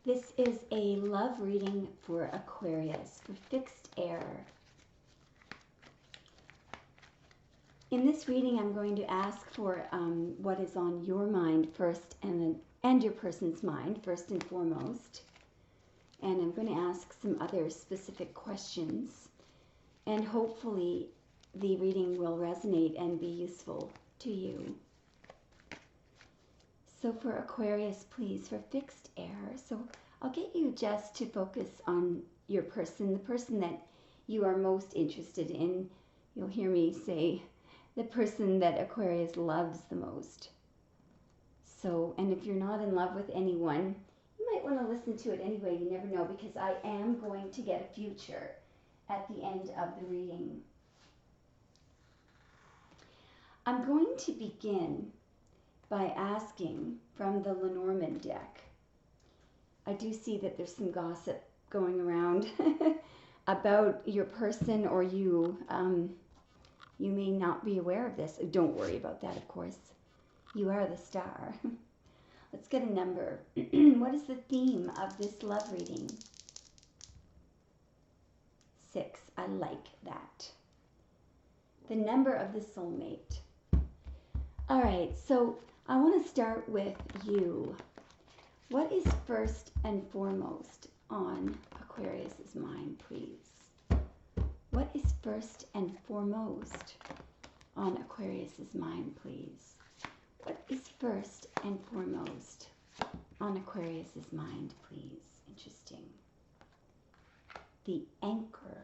This is a love reading for Aquarius, for fixed air. In this reading, I'm going to ask for what is on your mind first and your person's mind, first and foremost. And I'm going to ask some other specific questions. And hopefully the reading will resonate and be useful to you. So for Aquarius, please, for fixed air. So I'll get you just to focus on your person, the person that you are most interested in. You'll hear me say the person that Aquarius loves the most. So, and if you're not in love with anyone, you might want to listen to it anyway. You never know, because I am going to get a future at the end of the reading. I'm going to begin by asking from the Lenormand deck. I do see that there's some gossip going around about your person or you. You may not be aware of this. Don't worry about that, of course. You are the star. Let's get a number. What is the theme of this love reading? 6. I like that. The number of the soulmate. All right, so I want to start with you. What is first and foremost on Aquarius's mind, please? What is first and foremost on Aquarius's mind, please? What is first and foremost on Aquarius's mind, please? Interesting. The anchor.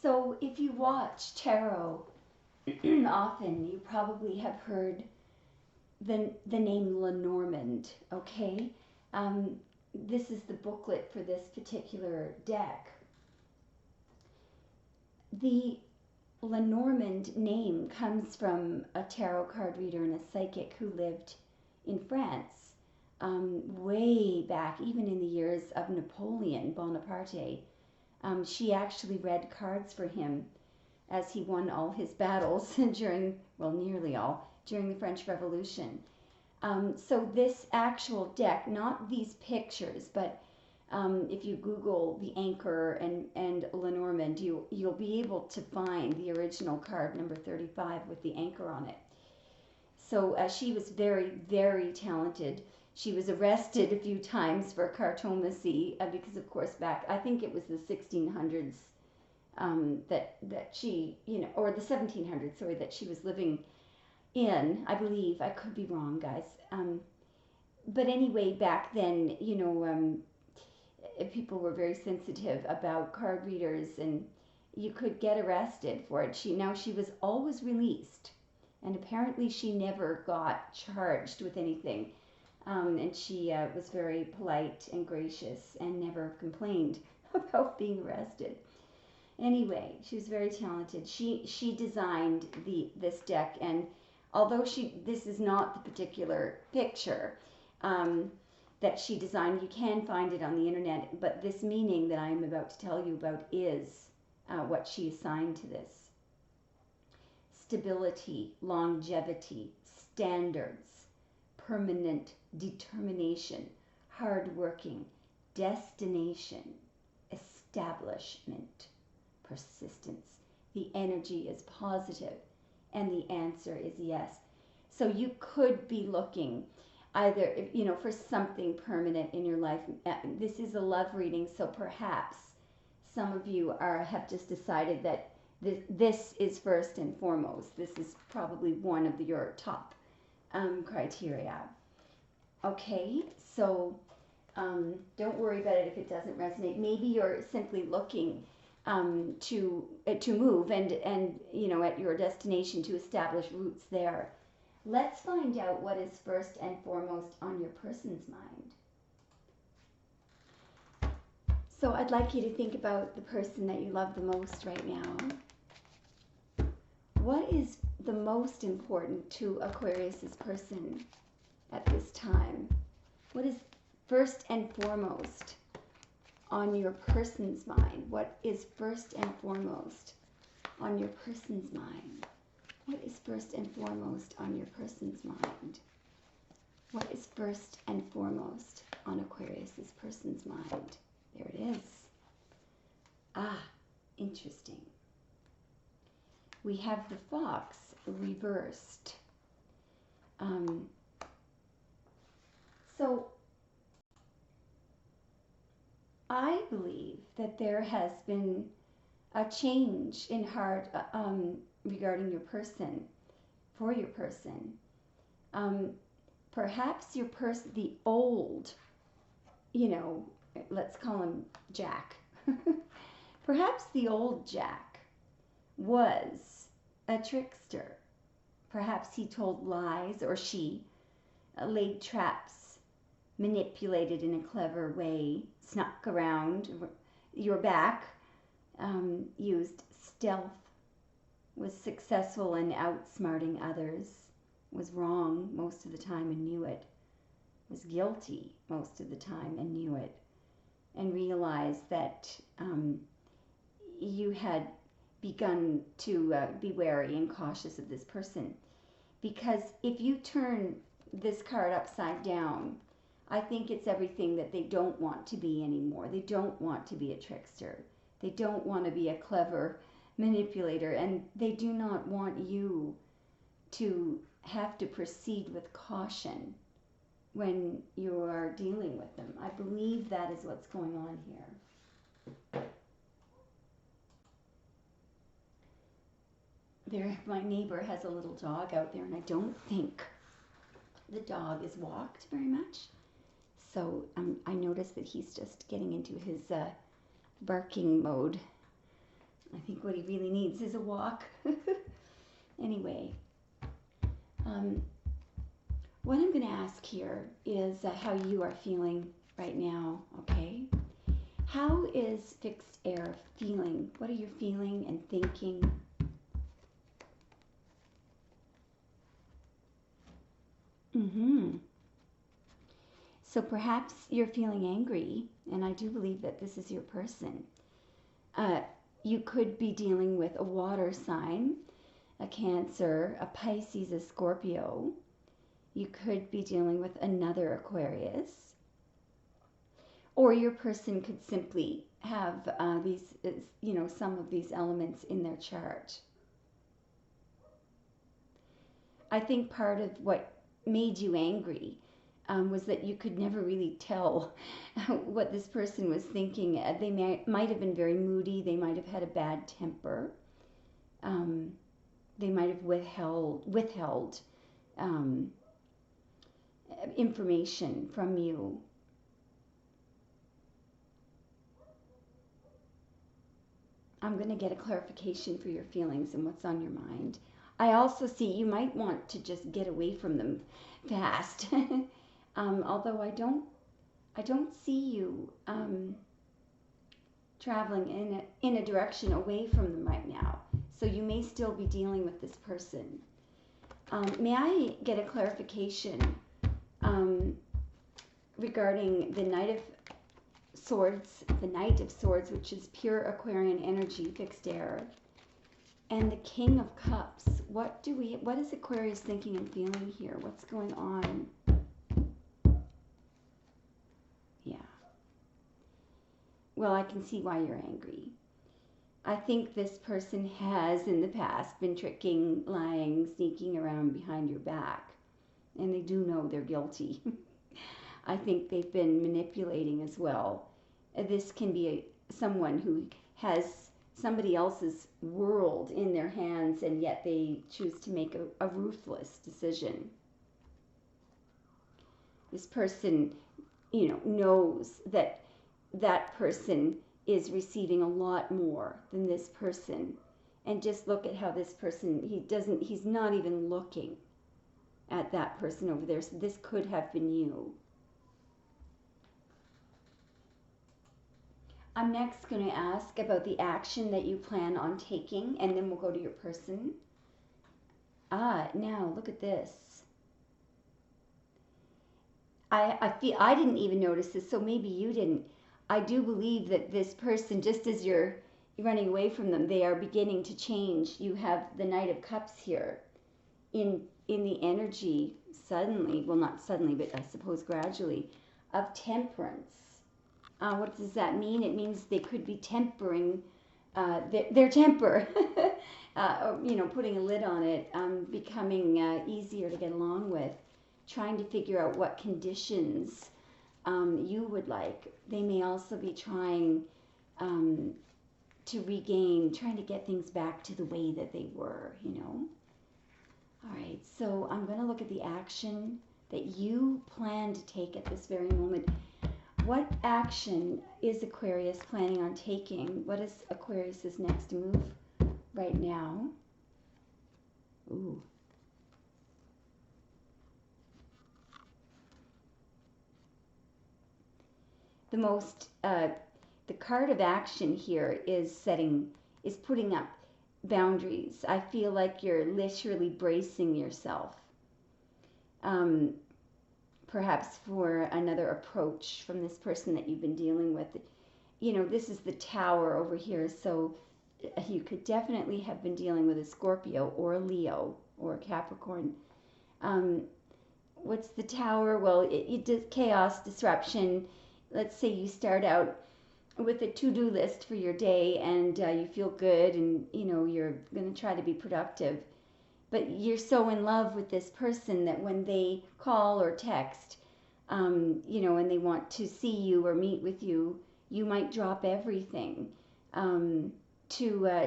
So if you watch tarot often, you probably have heard the name Lenormand, okay? This is the booklet for this particular deck. The Lenormand name comes from a tarot card reader and a psychic who lived in France way back, even in the years of Napoleon Bonaparte. She actually read cards for him as he won all his battles during, well, nearly all, during the French Revolution. So this actual deck, not these pictures, but if you Google the anchor and Lenormand, you'll be able to find the original card, number 35, with the anchor on it. So she was very, very talented. She was arrested a few times for cartomancy because, of course, back, I think it was the 1600s that she, or the 1700s, sorry, that she was living in, I believe. I could be wrong, guys. But anyway, back then, people were very sensitive about card readers, and you could get arrested for it. She was always released, and apparently she never got charged with anything. And she was very polite and gracious and never complained about being arrested. Anyway, she was very talented. She designed this deck, and although this is not the particular picture that she designed, you can find it on the internet, but this meaning that I am about to tell you about is what she assigned to this. Stability, longevity, standards, permanent determination, hardworking, destination, establishment, persistence. The energy is positive, and the answer is yes. So you could be looking either, for something permanent in your life. This is a love reading, so perhaps some of you have just decided that this is first and foremost. This is probably one of your top criteria. Okay, so don't worry about it if it doesn't resonate. Maybe you're simply looking to move and at your destination, to establish roots there. Let's find out what is first and foremost on your person's mind. So I'd like you to think about the person that you love the most right now. What is the most important to Aquarius's person at this time? What is first and foremost on your person's mind? What is first and foremost on your person's mind? What is first and foremost on your person's mind? What is first and foremost on Aquarius's person's mind? There it is. Ah, interesting. We have the fox reversed. So I believe that there has been a change in heart regarding your person, for your person. Perhaps your person, the old, let's call him Jack. Perhaps the old Jack was a trickster. Perhaps he told lies, or she laid traps, manipulated in a clever way, snuck around your back, used stealth, was successful in outsmarting others, was wrong most of the time and knew it, was guilty most of the time and knew it, and realized that you had begun to be wary and cautious of this person. Because if you turn this card upside down, I think it's everything that they don't want to be anymore. They don't want to be a trickster. They don't want to be a clever manipulator, and they do not want you to have to proceed with caution when you are dealing with them. I believe that is what's going on here. There, my neighbor has a little dog out there, and I don't think the dog is walked very much. So I noticed that he's just getting into his barking mode. I think what he really needs is a walk. Anyway, what I'm going to ask here is how you are feeling right now, okay? How is fixed air feeling? What are you feeling and thinking? So perhaps you're feeling angry, and I do believe that this is your person. You could be dealing with a water sign, a Cancer, a Pisces, a Scorpio. You could be dealing with another Aquarius. Or your person could simply have these, some of these elements in their chart. I think part of what made you angry was that you could never really tell what this person was thinking. They might have been very moody. They might have had a bad temper. They might have withheld information from you. I'm going to get a clarification for your feelings and what's on your mind. I also see you might want to just get away from them fast. Although I don't see you traveling in a direction away from them right now. So you may still be dealing with this person. May I get a clarification regarding the Knight of Swords, which is pure Aquarian energy, fixed air, and the King of Cups? What is Aquarius thinking and feeling here? What's going on? Yeah. Well, I can see why you're angry. I think this person has in the past been tricking, lying, sneaking around behind your back, and they do know they're guilty. I think they've been manipulating as well. This can be someone who has somebody else's world in their hands, and yet they choose to make a ruthless decision. This person, knows that that person is receiving a lot more than this person. And just look at how this person, he's not even looking at that person over there. So this could have been you. I'm next going to ask about the action that you plan on taking, and then we'll go to your person. Now look at this. I feel I didn't even notice this, so maybe you didn't. I do believe that this person, just as you're running away from them, they are beginning to change. You have the Knight of Cups here in the energy suddenly, well, not suddenly, but I suppose gradually, of temperance. What does that mean? It means they could be tempering their temper, or, you know, putting a lid on it, becoming easier to get along with, trying to figure out what conditions you would like. They may also be trying to regain, trying to get things back to the way that they were, you know. All right, so I'm going to look at the action that you plan to take at this very moment. What action is Aquarius planning on taking? What is Aquarius's next move right now? Ooh. The card of action here is putting up boundaries. I feel like you're literally bracing yourself. Perhaps for another approach from this person that you've been dealing with. You know, this is the Tower over here, so you could definitely have been dealing with a Scorpio or a Leo or a Capricorn. What's the Tower? Well, it does chaos, disruption. Let's say you start out with a to-do list for your day, and you feel good, and you know you're going to try to be productive. But you're so in love with this person that when they call or text, you know, and they want to see you or meet with you, you might drop everything to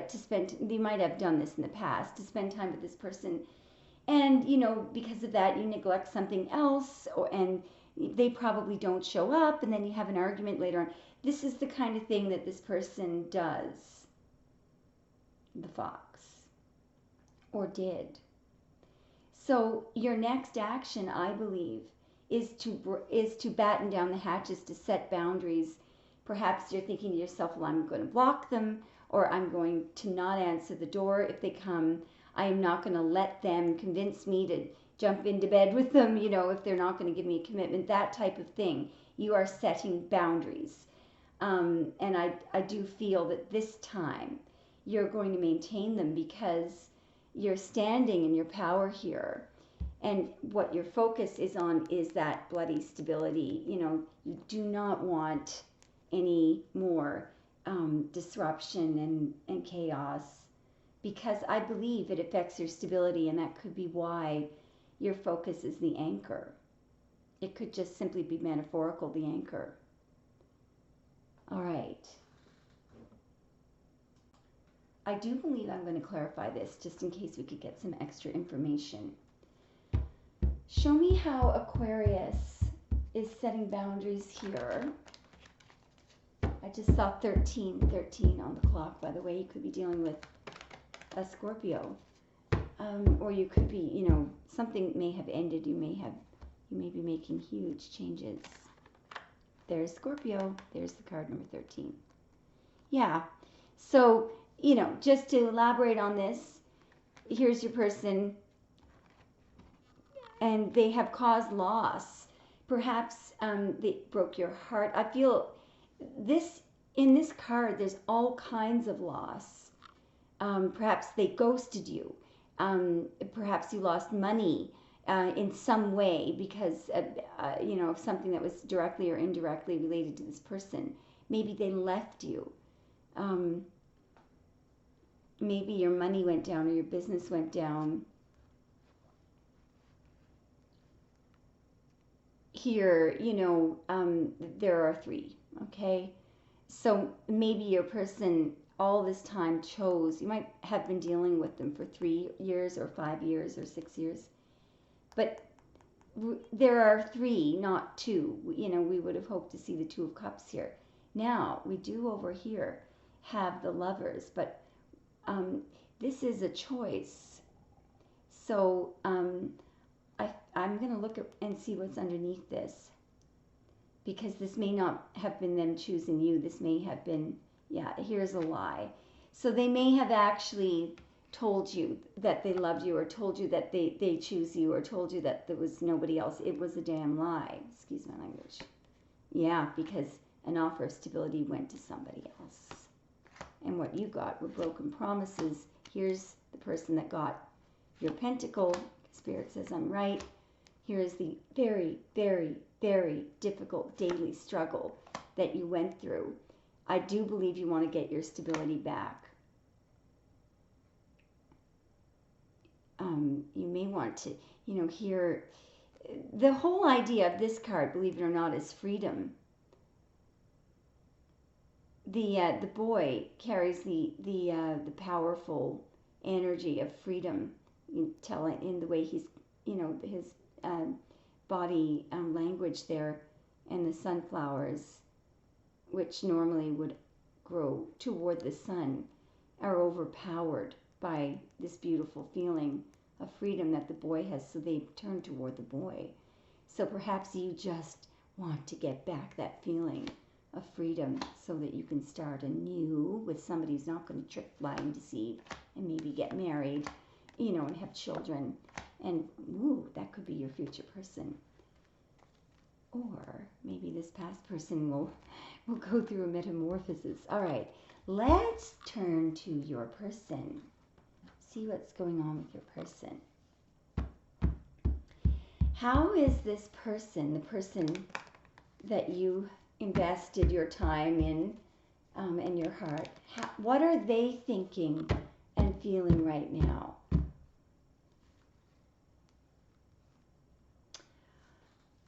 spend. You might have done this in the past, to spend time with this person, and you know, because of that, you neglect something else, and they probably don't show up, and then you have an argument later on. This is the kind of thing that this person does. The Fox. Or did. So your next action, I believe, is to batten down the hatches, to set boundaries. Perhaps you're thinking to yourself, well, I'm going to block them, or I'm going to not answer the door if they come. I am not going to let them convince me to jump into bed with them, you know, if they're not going to give me a commitment, that type of thing. You are setting boundaries. And I do feel that this time you're going to maintain them, because you're standing in your power here, and what your focus is on is that bloody stability. You know, you do not want any more disruption and chaos, because I believe it affects your stability, and that could be why your focus is the anchor. It could just simply be metaphorical, the anchor. All right. I do believe I'm going to clarify this just in case we could get some extra information. Show me how Aquarius is setting boundaries here. I just saw 13 on the clock, by the way. You could be dealing with a Scorpio. Or you could be, you know, something may have ended. You may be making huge changes. There's Scorpio. There's the card number 13. Yeah. So, you know, just to elaborate on this, here's your person, and they have caused loss. Perhaps they broke your heart. I feel this, in this card, there's all kinds of loss. Perhaps they ghosted you. Perhaps you lost money in some way because, you know, of something that was directly or indirectly related to this person. Maybe they left you. Maybe your money went down or your business went down. Here, you know, there are 3, okay? So maybe your person all this time chose, you might have been dealing with them for 3 years or 5 years or 6 years, but there are 3, not 2. You know, we would have hoped to see the 2 of Cups here. Now, we do over here have the Lovers, but this is a choice. So I'm going to look at and see what's underneath this, because this may not have been them choosing you. This may have been, yeah, here's a lie. So they may have actually told you that they loved you, or told you that they choose you, or told you that there was nobody else. It was a damn lie. Excuse my language. Yeah, because an offer of stability went to somebody else. And what you got were broken promises. Here's the person that got your pentacle. Spirit says I'm right. Here's the very, very, very difficult daily struggle that you went through. I do believe you want to get your stability back. You may want to, hear the whole idea of this card, believe it or not, is freedom. The boy carries the powerful energy of freedom. You tell it in the way he's, his body language there, and the sunflowers, which normally would grow toward the sun, are overpowered by this beautiful feeling of freedom that the boy has, so they turn toward the boy. So perhaps you just want to get back that feeling of freedom so that you can start anew with somebody who's not going to trick, lie, and deceive, and maybe get married, and have children. And that could be your future person. Or maybe this past person will go through a metamorphosis. All right, let's turn to your person. See what's going on with your person. How is this person, the person that you invested your time in and your heart, what are they thinking and feeling right now?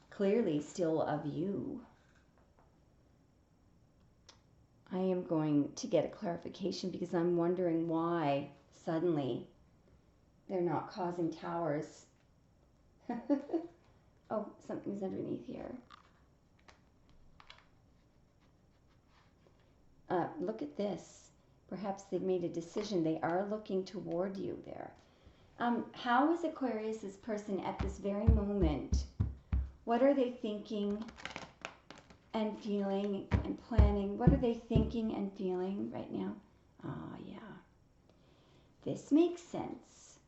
Clearly still of you. I am going to get a clarification because I'm wondering why suddenly they're not causing towers. Oh, something's underneath here. Look at this. Perhaps they've made a decision. They are looking toward you there. How is Aquarius, this person, at this very moment? What are they thinking and feeling and planning? What are they thinking and feeling right now? Yeah. This makes sense.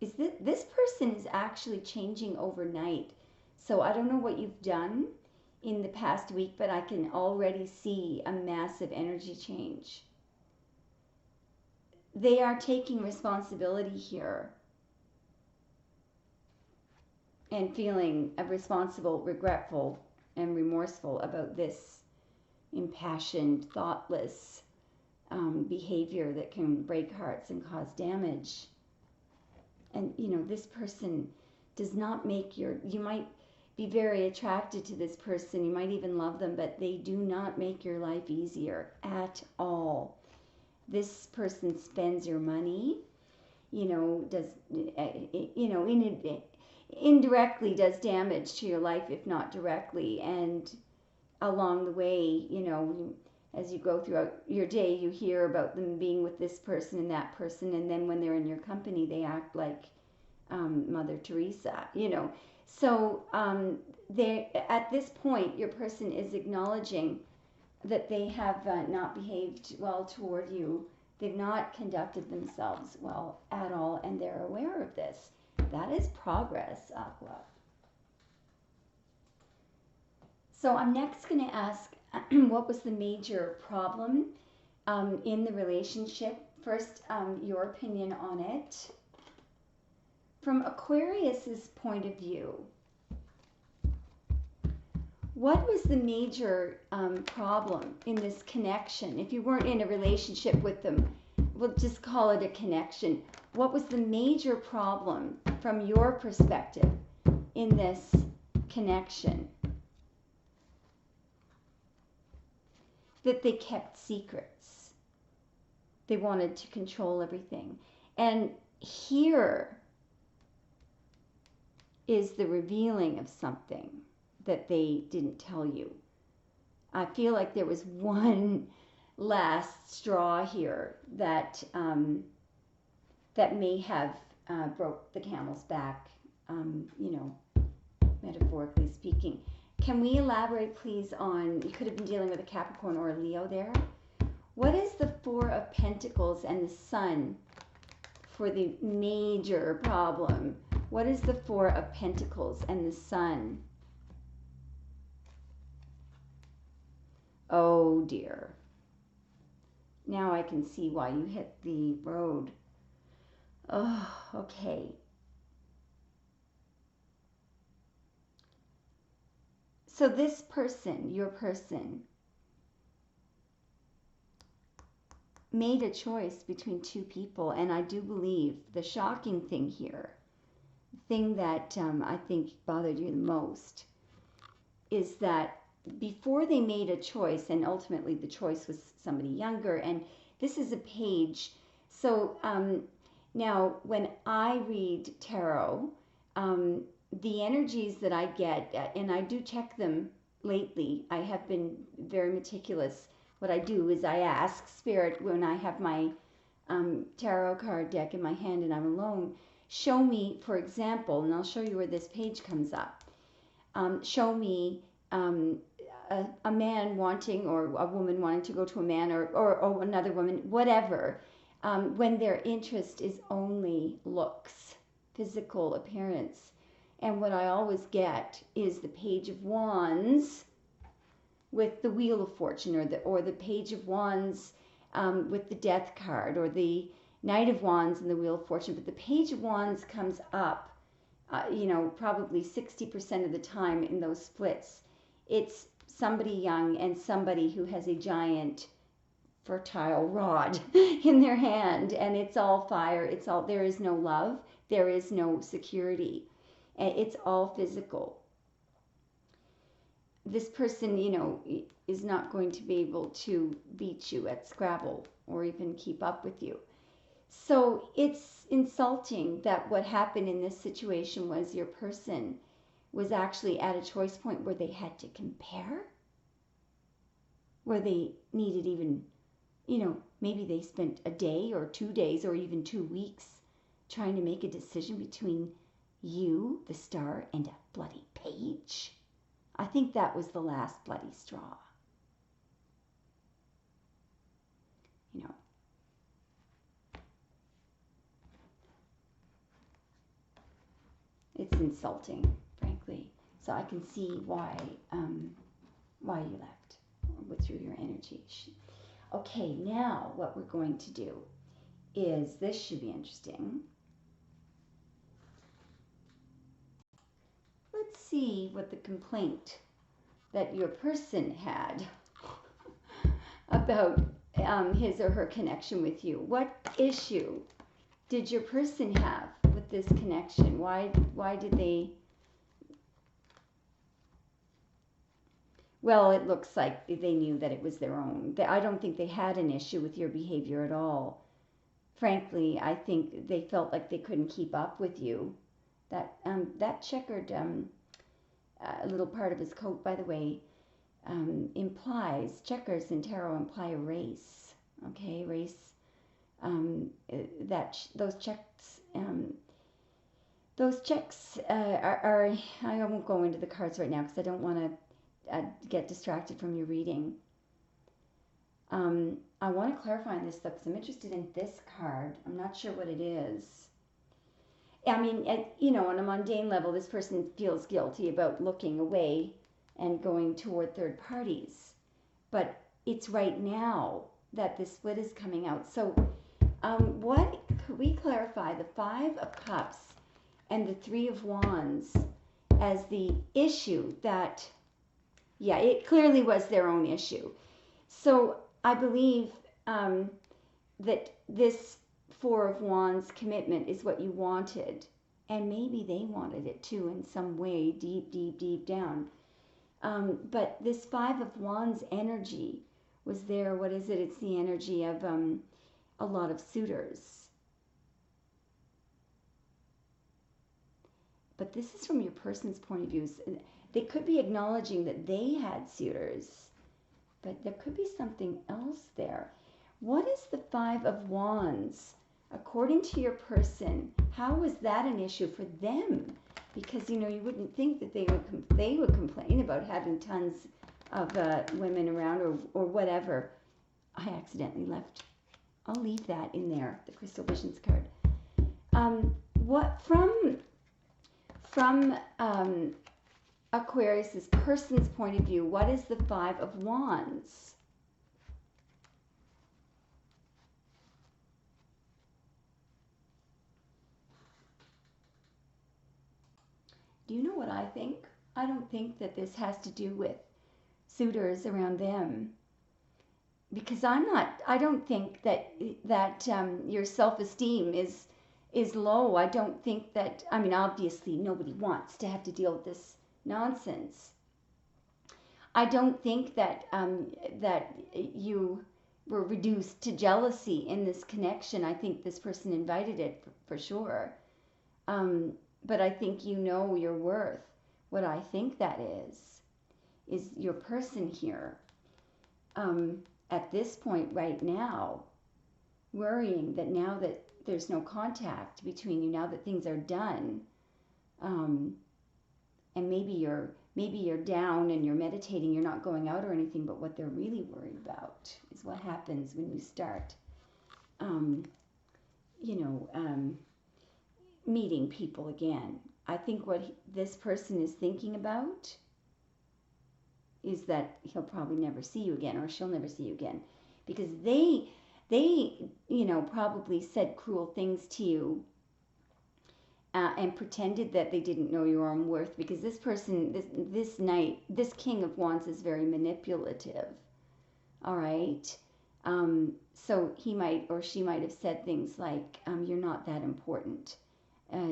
Is this person is actually changing overnight. So I don't know what you've done in the past week, but I can already see a massive energy change. They are taking responsibility here and feeling responsible, regretful, and remorseful about this impassioned, thoughtless behavior that can break hearts and cause damage. And, this person does not make you might be very attracted to this person, you might even love them, but they do not make your life easier at all. This person spends your money, indirectly does damage to your life, if not directly. And along the way, as you go throughout your day, you hear about them being with this person and that person, and then when they're in your company, they act like Mother Teresa, So at this point, your person is acknowledging that they have not behaved well toward you. They've not conducted themselves well at all, and they're aware of this. That is progress, Aqua. So I'm next going to ask, what was the major problem in the relationship? First, your opinion on it. From Aquarius's point of view, what was the major problem in this connection? If you weren't in a relationship with them, we'll just call it a connection. What was the major problem from your perspective in this connection? That they kept secrets. They wanted to control everything. And here is the revealing of something that they didn't tell you. I feel like there was one last straw here that that may have broke the camel's back, metaphorically speaking. Can we elaborate, please, on, you could have been dealing with a Capricorn or a Leo there. What is the Four of Pentacles and the Sun for the major problem? What is the Four of Pentacles and the Sun? Oh dear. Now I can see why you hit the road. Oh, okay. So this person, your person, made a choice between two people, and I do believe the shocking thing here, the thing that I think bothered you the most, is that before they made a choice, and ultimately the choice was somebody younger, and this is a page. So now when I read tarot, the energies that I get, and I do check them lately, I have been very meticulous. What I do is I ask Spirit when I have my tarot card deck in my hand and I'm alone, show me, for example, and I'll show you where this page comes up, show me a man wanting, or a woman wanting to go to a man, or another woman, whatever, when their interest is only looks, physical appearance. And what I always get is the Page of Wands with the Wheel of Fortune, or the Page of Wands with the Death card, or the Knight of Wands and the Wheel of Fortune. But the Page of Wands comes up, probably 60% of the time in those splits. It's somebody young and somebody who has a giant fertile rod in their hand, and it's all fire. It's all, there is no love, there is no security. It's all physical. This person, is not going to be able to beat you at Scrabble or even keep up with you. So it's insulting that what happened in this situation was your person was actually at a choice point where they had to compare, where they needed even, maybe they spent a day or 2 days or even 2 weeks trying to make a decision between you, the star, and a bloody page. I think that was the last bloody straw. It's insulting, frankly. So I can see why you left through your energy. Okay, now what we're going to do is, this should be interesting. Let's see what the complaint that your person had about his or her connection with you. What issue did your person have with this connection? Why did they? Well, it looks like they knew that it was their own. I don't think they had an issue with your behavior at all. Frankly, I think they felt like they couldn't keep up with you. That checkered little part of his coat, by the way, implies, checkers in tarot imply a race. Okay, race. Those checks are. I won't go into the cards right now because I don't want to get distracted from your reading. I want to clarify this though, because I'm interested in this card. I'm not sure what it is. I mean, on a mundane level, this person feels guilty about looking away and going toward third parties. But it's right now that this split is coming out. So what could we clarify the 5 of Cups and the 3 of Wands as the issue that, yeah, it clearly was their own issue. So I believe that this 4 of Wands commitment is what you wanted, and maybe they wanted it too in some way, deep down. But this 5 of Wands energy was there. What is it? It's the energy of a lot of suitors. But this is from your person's point of view. They could be acknowledging that they had suitors, but there could be something else there. What is the 5 of Wands? According to your person, how was that an issue for them? Because, you wouldn't think that they would complain about having tons of women around or whatever. I accidentally left. I'll leave that in there, the Crystal Visions card. What from Aquarius' person's point of view, what is the Five of Wands? Do you know what I think? I don't think that this has to do with suitors around them, because I don't think that your self-esteem is low. I don't think that, I mean, obviously nobody wants to have to deal with this nonsense. I don't think that that you were reduced to jealousy in this connection. I think this person invited it for sure. But I think you know your worth. What I think that is your person here. At this point right now, worrying that now that there's no contact between you, now that things are done, and maybe you're down and you're meditating, you're not going out or anything, but what they're really worried about is what happens when you start, meeting people again. I think what this person is thinking about is that he'll probably never see you again, or she'll never see you again, because they probably said cruel things to you, and pretended that they didn't know your own worth, because this person, this King of Wands is very manipulative. All right. So he might or she might have said things like, you're not that important.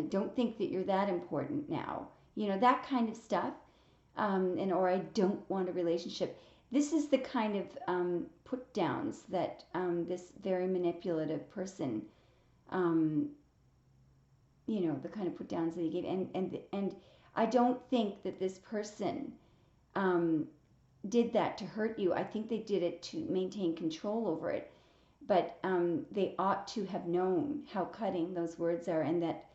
Don't think that you're that important now. That kind of stuff. Or I don't want a relationship. This is the kind of put downs that this very manipulative person, the kind of put downs that he gave. And I don't think that this person did that to hurt you. I think they did it to maintain control over it. But they ought to have known how cutting those words are, and that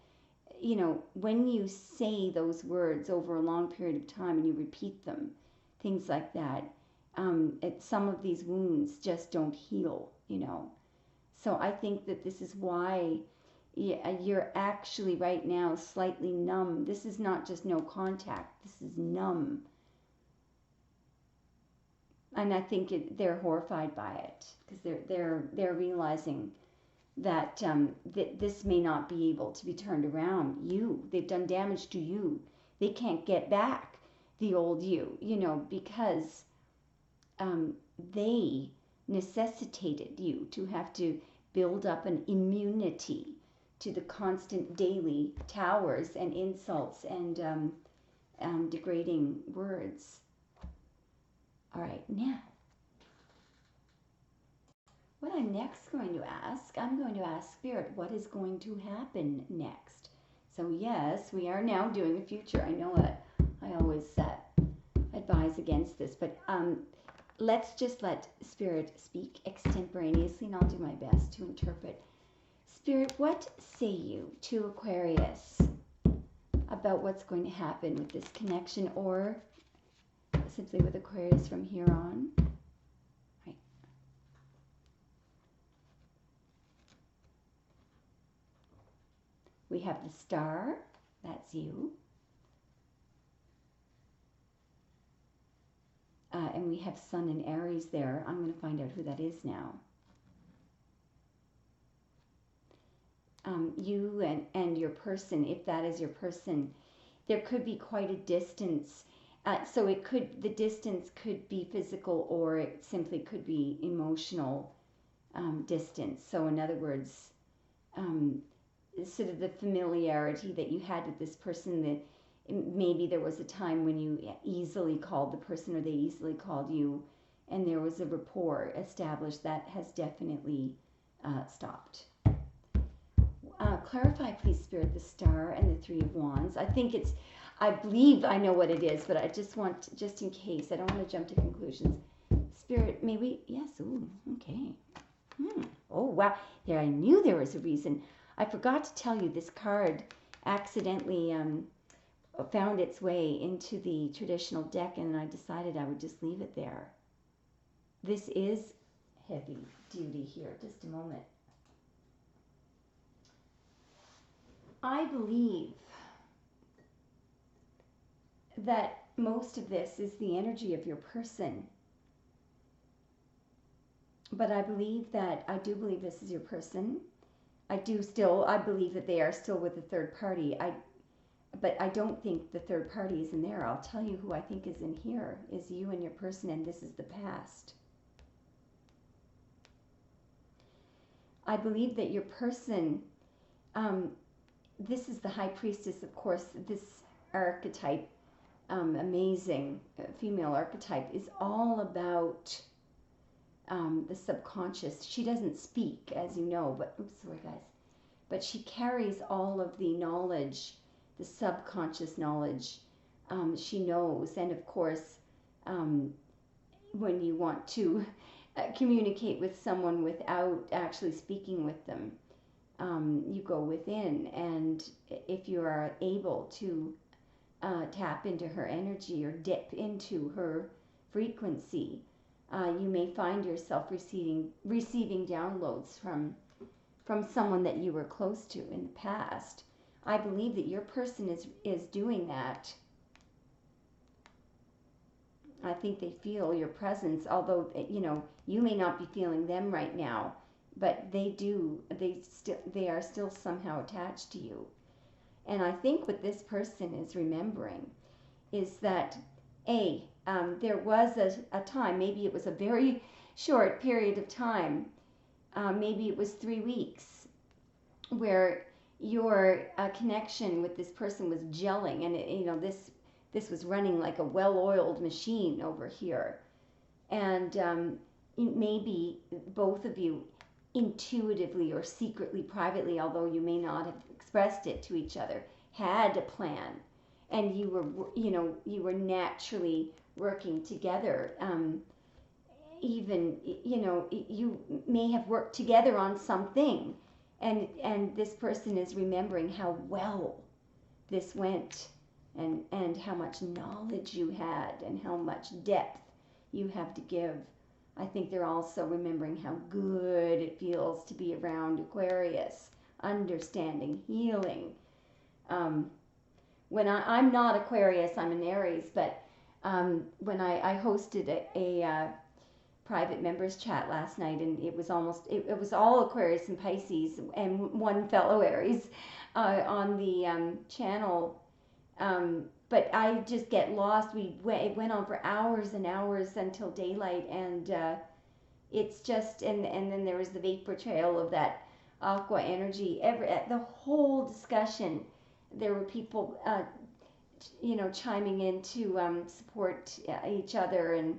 when you say those words over a long period of time and you repeat them, things like that, some of these wounds just don't heal, So I think that this is why you're actually right now slightly numb. This is not just no contact. This is numb. And I think they're horrified by it, because they're realizing that this may not be able to be turned around. They've done damage to you. They can't get back the old you, because they necessitated you to have to build up an immunity to the constant daily towers and insults and degrading words. All right, now, what I'm next going to ask, I'm going to ask Spirit, what is going to happen next? So yes, we are now doing a future. I know that I always advise against this, but let's just let Spirit speak extemporaneously, and I'll do my best to interpret. Spirit, what say you to Aquarius about what's going to happen with this connection, or simply with Aquarius from here on? Right. We have the star, that's you. And we have Sun and Aries there. I'm going to find out who that is now. You and your person, if that is your person, there could be quite a distance. So the distance could be physical, or it simply could be emotional distance. So in other words, sort of the familiarity that you had with this person, that maybe there was a time when you easily called the person, or they easily called you, and there was a rapport established. That has definitely stopped. Clarify, please, Spirit, the star and the Three of Wands. I believe I know what it is, but I just want, just in case, I don't want to jump to conclusions. Spirit, may we? Yes. Ooh, okay. Oh, wow. I knew there was a reason. I forgot to tell you, this card accidentally found its way into the traditional deck, and I decided I would just leave it there. This is heavy duty here. Just a moment. I believe that most of this is the energy of your person. But I do believe this is your person. I believe that they are still with the third party. But I don't think the third party is in there. I'll tell you who I think is in here, is you and your person, and this is the past. I believe that your person, this is the High Priestess, of course. This archetype, amazing female archetype, is all about the subconscious. She doesn't speak, as you know, but, oops, sorry guys, but she carries all of the knowledge, the subconscious knowledge. She knows, and of course, when you want to communicate with someone without actually speaking with them, you go within, and if you are able to tap into her energy or dip into her frequency, you may find yourself receiving downloads from someone that you were close to in the past. I believe that your person is doing that. I think they feel your presence, although, you know, you may not be feeling them right now, but they do. They are still somehow attached to you. And I think what this person is remembering is that, there was a time, maybe it was a very short period of time, maybe it was 3 weeks, where your connection with this person was gelling, and this was running like a well-oiled machine over here. And maybe both of you intuitively or secretly, privately, although you may not have expressed it to each other, had a plan, and you were naturally working together. Even, you may have worked together on something, and this person is remembering how well this went, and how much knowledge you had, and how much depth you have to give. I think they're also remembering how good it feels to be around Aquarius, understanding, healing. When I'm not Aquarius, I'm an Aries, but when I hosted a private members chat last night, and it was all Aquarius and Pisces and one fellow Aries on the channel. But I just get lost. It went on for hours and hours until daylight, and it's just, and then there was the vapor trail of that aqua energy. The whole discussion, there were people, chiming in to support each other and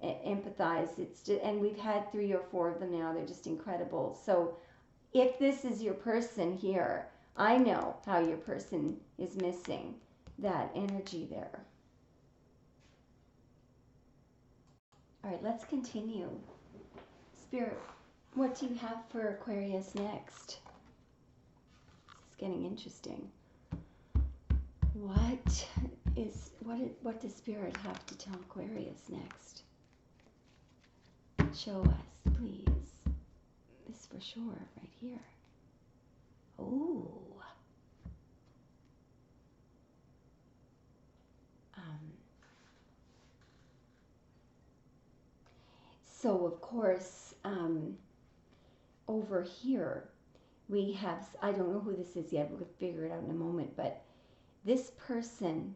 empathize. It's just, and we've had 3 or 4 of them now. They're just incredible. So if this is your person here, I know how your person is missing that energy there. All right, let's continue. Spirit, what do you have for Aquarius next? This is getting interesting. What does Spirit have to tell Aquarius next? Show us, please. This for sure, right here. Oh. So of course, over here we have, I don't know who this is yet, we'll figure it out in a moment, but this person,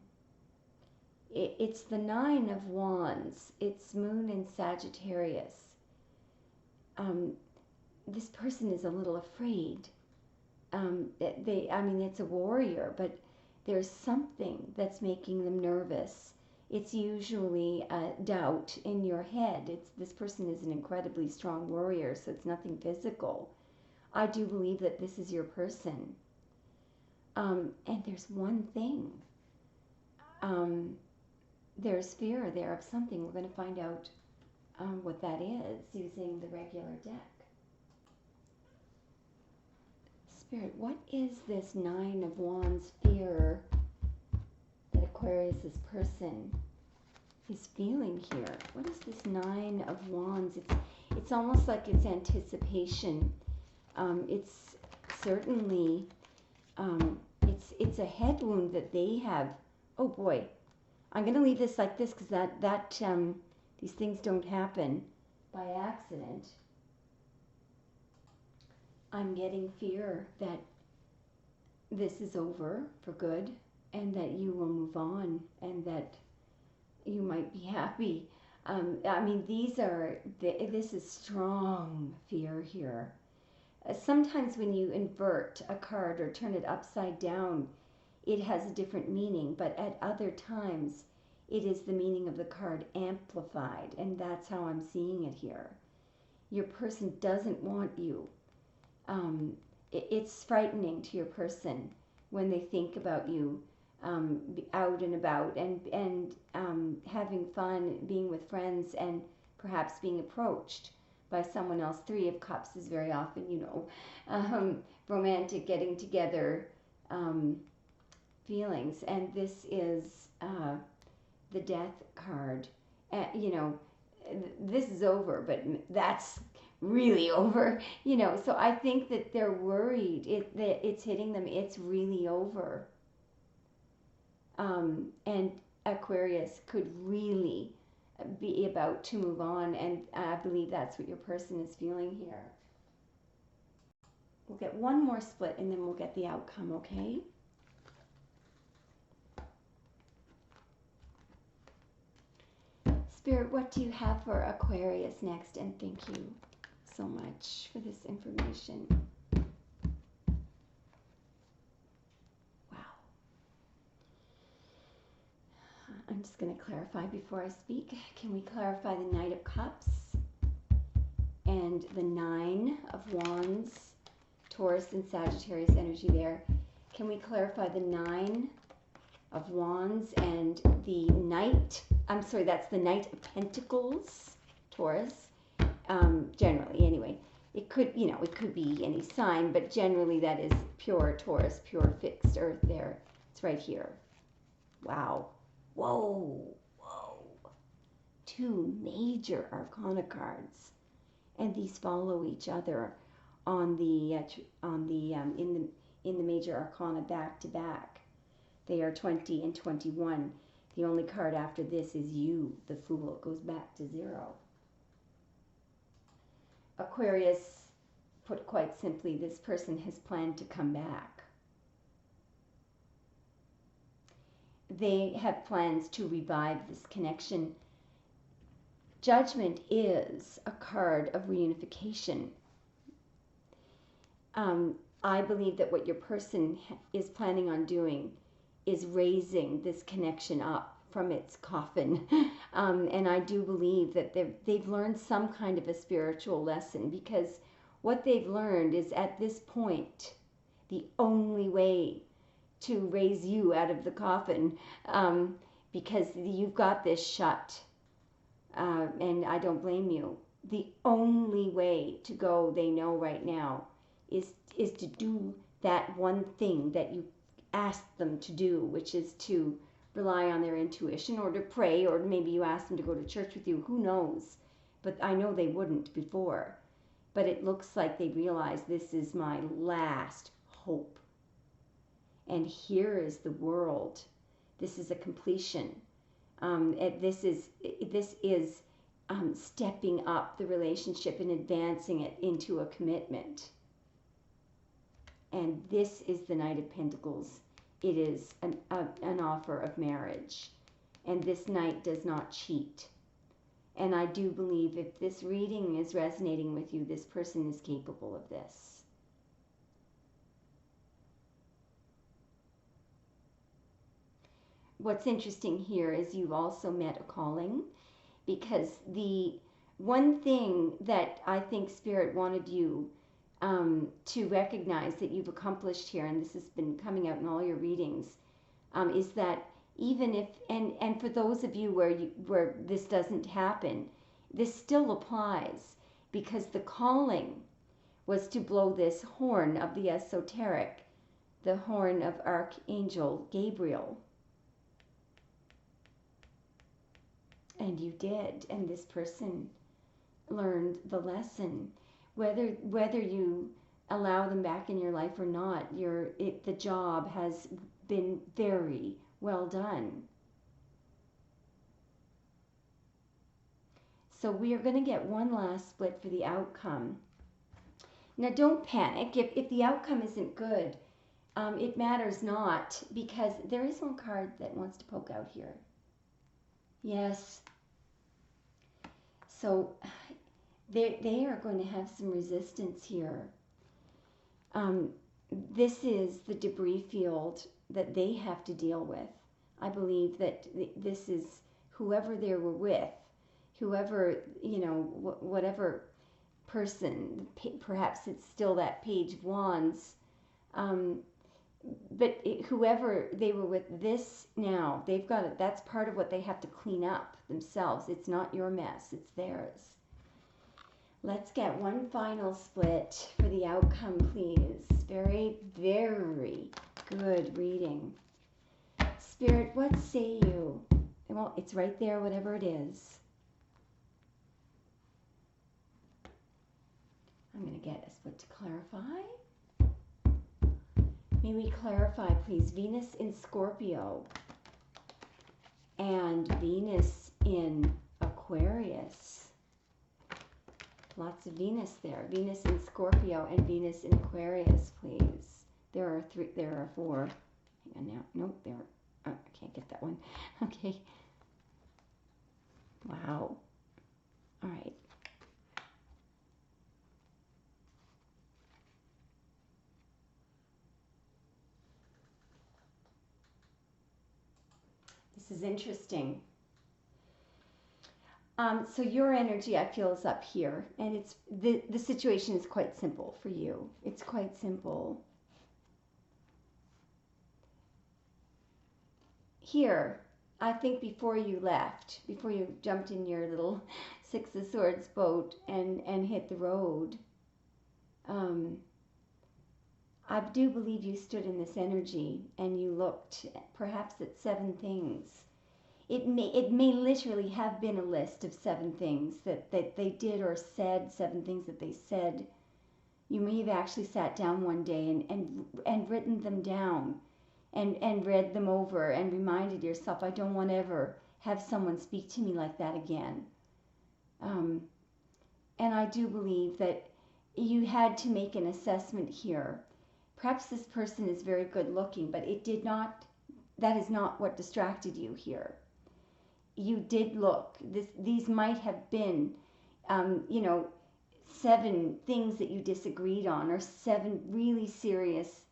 it's the 9 of Wands, it's Moon in Sagittarius. This person is a little afraid. It's a warrior, but there's something that's making them nervous. It's usually doubt in your head. This person is an incredibly strong warrior, so it's nothing physical. I do believe that this is your person. And there's one thing. There's fear there of something. We're going to find out what that is using the regular deck. Spirit, what is this 9 of Wands fear that Aquarius's person is feeling here? What is this 9 of Wands? It's almost like it's anticipation. It's certainly it's a head wound that they have. Oh boy, I'm going to leave this like this because these things don't happen by accident. I'm getting fear that this is over for good and that you will move on and that you might be happy. I mean, this is strong fear here. Sometimes when you invert a card or turn it upside down, it has a different meaning, but at other times, it is the meaning of the card amplified, and that's how I'm seeing it here. Your person doesn't want you. It's frightening to your person when they think about you out and about and having fun, being with friends, and perhaps being approached by someone else. 3 of Cups is very often, romantic getting together feelings, and this is the Death card. This is over, but that's really over, so I think that they're worried that it's hitting them. It's really over. And Aquarius could really be about to move on, and I believe that's what your person is feeling here. We'll get one more split and then we'll get the outcome, okay? Spirit, what do you have for Aquarius next? And thank you so much for this information. Wow. I'm just going to clarify before I speak. Can we clarify the Knight of Cups and the 9 of Wands, Taurus and Sagittarius energy there? Can we clarify the 9 of Wands and the Knight? I'm sorry, that's the Knight of Pentacles, Taurus. Generally, anyway, it could be any sign, but generally that is pure Taurus, pure fixed earth there. It's right here. Wow. Whoa. 2 major arcana cards, and these follow each other in the major arcana back to back. They are 20 and 21. The only card after this is you, the Fool. It goes back to 0. Aquarius, put quite simply, this person has planned to come back. They have plans to revive this connection. Judgment is a card of reunification. I believe that what your person is planning on doing is raising this connection up from its coffin. And I do believe that they've learned some kind of a spiritual lesson, because what they've learned is at this point, the only way to raise you out of the coffin, because you've got this shut, and I don't blame you. The only way to go, they know right now, is to do that one thing that you asked them to do, which is to rely on their intuition, or to pray, or maybe you asked them to go to church with you, who knows, but I know they wouldn't before. But it looks like they realize this is my last hope, and here is the world. This is a completion. This is stepping up the relationship and advancing it into a commitment. And this is the Knight of Pentacles. It is an offer of marriage. And this Knight does not cheat. And I do believe if this reading is resonating with you, this person is capable of this. What's interesting here is you've also met a calling, because the one thing that I think Spirit wanted you to recognize that you've accomplished here, and this has been coming out in all your readings, is that even if, and for those of you where this doesn't happen, this still applies, because the calling was to blow this horn of the esoteric, the horn of Archangel Gabriel. And you did, and this person learned the lesson. Whether you allow them back in your life or not, the job has been very well done. So we are going to get one last split for the outcome. Now don't panic if the outcome isn't good. It matters not, because there is one card that wants to poke out here. Yes. So they are going to have some resistance here. This is the debris field that they have to deal with. I believe that this is whoever they were with, whoever, you know, whatever person, perhaps it's still that Page of Wands, but whoever they were with, this now, they've got it. That's part of what they have to clean up themselves. It's not your mess, it's theirs. Let's get one final split for the outcome, please. Very, very good reading. Spirit, what say you? Well, it's right there, whatever it is. I'm going to get a split to clarify. May we clarify, please, Venus in Scorpio and Venus in Aquarius. Lots of Venus there. Venus in Scorpio and Venus in Aquarius, please. There are four. Hang on now. Nope, I can't get that one. Okay. Wow. All right. This is interesting. So your energy, I feel, is up here, and it's the situation is quite simple for you. It's quite simple. Here, I think before you left, before you jumped in your little Six of Swords boat and hit the road, I do believe you stood in this energy and you looked perhaps at 7 things. It may literally have been a list of 7 things that they did or said, 7 things that they said. You may have actually sat down one day and written them down and read them over and reminded yourself, I don't want to ever have someone speak to me like that again. And I do believe that you had to make an assessment here. Perhaps this person is very good looking, but that is not what distracted you here. You did look. These might have been, 7 things that you disagreed on, or 7 really serious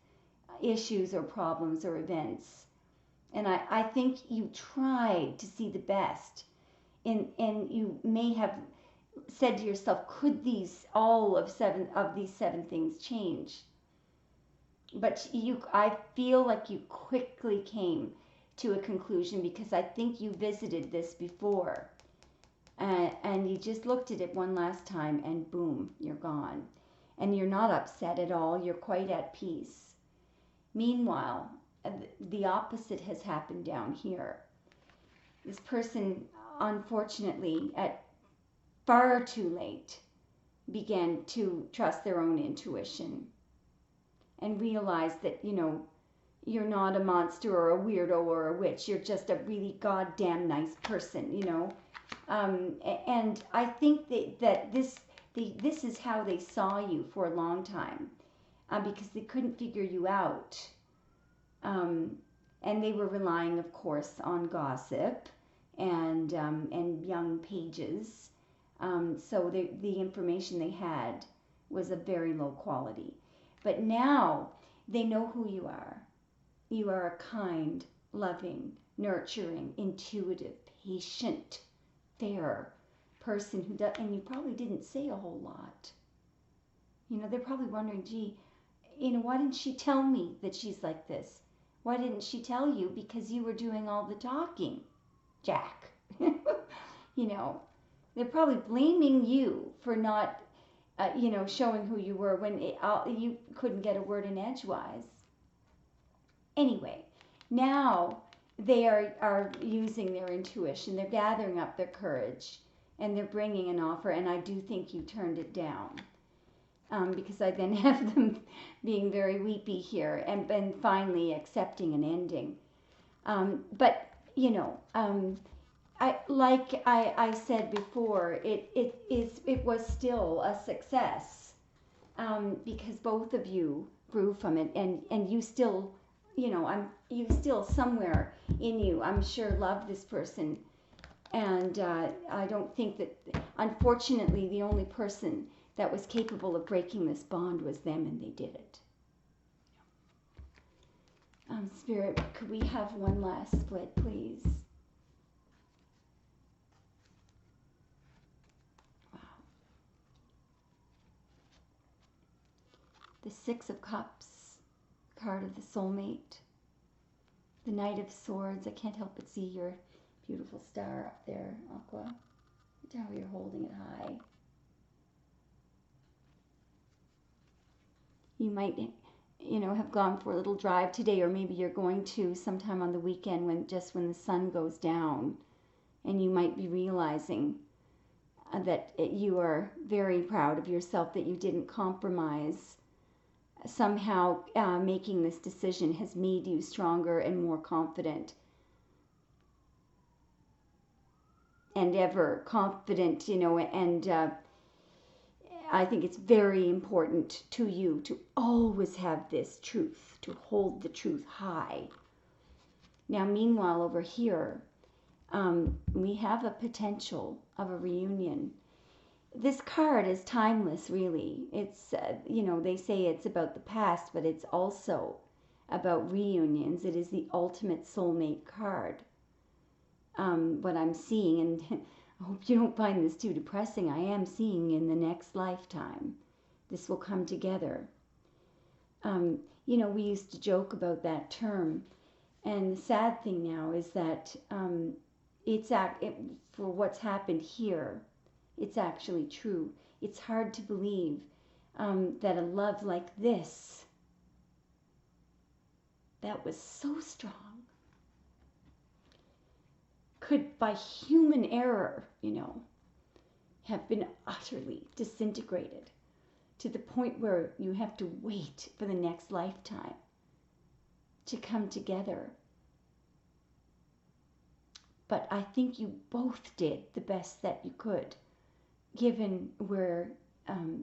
issues or problems or events. And I think you tried to see the best. And you may have said to yourself, could all of these 7 things change? But I feel like you quickly came to a conclusion, because I think you visited this before, and you just looked at it one last time and boom, you're gone. And you're not upset at all, you're quite at peace. Meanwhile, the opposite has happened down here. This person, unfortunately, at far too late, began to trust their own intuition and realized that, you're not a monster or a weirdo or a witch. You're just a really goddamn nice person, And I think that this is how they saw you for a long time, because they couldn't figure you out. And they were relying, of course, on gossip and young pages. So the information they had was of very low quality. But now they know who you are. You are a kind, loving, nurturing, intuitive, patient, fair person who does, and you probably didn't say a whole lot. They're probably wondering, gee, why didn't she tell me that she's like this? Why didn't she tell you? Because you were doing all the talking, Jack. They're probably blaming you for not, showing who you were when you couldn't get a word in edgewise. Anyway, now they are using their intuition. They're gathering up their courage, and they're bringing an offer, and I do think you turned it down, because I then have them being very weepy here and finally accepting an ending. But I said before, it was still a success, because both of you grew from it, and you still, you still somewhere in you, I'm sure, love this person. And I don't think that, unfortunately, the only person that was capable of breaking this bond was them, and they did it. Spirit, could we have one last split, please? Wow. The Six of Cups, card of the soulmate. The Knight of Swords. I can't help but see your beautiful star up there, Aqua. Look how you're holding it high. You might, have gone for a little drive today, or maybe you're going to sometime on the weekend when the sun goes down, and you might be realizing that you are very proud of yourself, that you didn't compromise. Somehow making this decision has made you stronger and more confident, and ever confident, and I think it's very important to you to always have this truth, to hold the truth high. Now, meanwhile, over here, we have a potential of a reunion. This card is timeless, really. It's, they say it's about the past, but it's also about reunions. It is the ultimate soulmate card. What I'm seeing, and I hope you don't find this too depressing, I am seeing in the next lifetime, this will come together. We used to joke about that term, and the sad thing now is that for what's happened here, it's actually true. It's hard to believe that a love like this, that was so strong, could, by human error, have been utterly disintegrated to the point where you have to wait for the next lifetime to come together. But I think you both did the best that you could, given where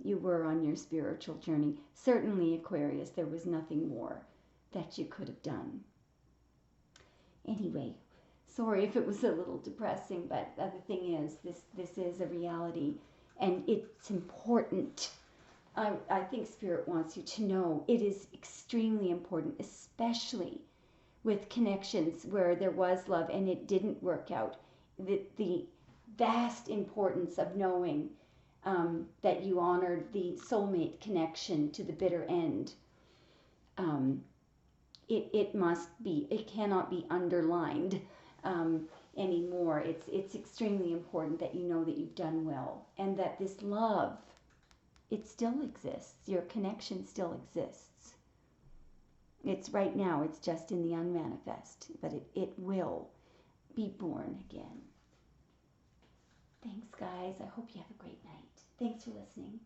you were on your spiritual journey. Certainly, Aquarius, there was nothing more that you could have done. Anyway, sorry if it was a little depressing, but the thing is, this is a reality, and it's important. I think Spirit wants you to know it is extremely important, especially with connections where there was love and it didn't work out. The vast importance of knowing that you honored the soulmate connection to the bitter end. It cannot be underlined anymore. It's extremely important that you know that you've done well, and that this love, it still exists. Your connection still exists. It's right now, it's just in the unmanifest, but it will be born again. Thanks, guys. I hope you have a great night. Thanks for listening.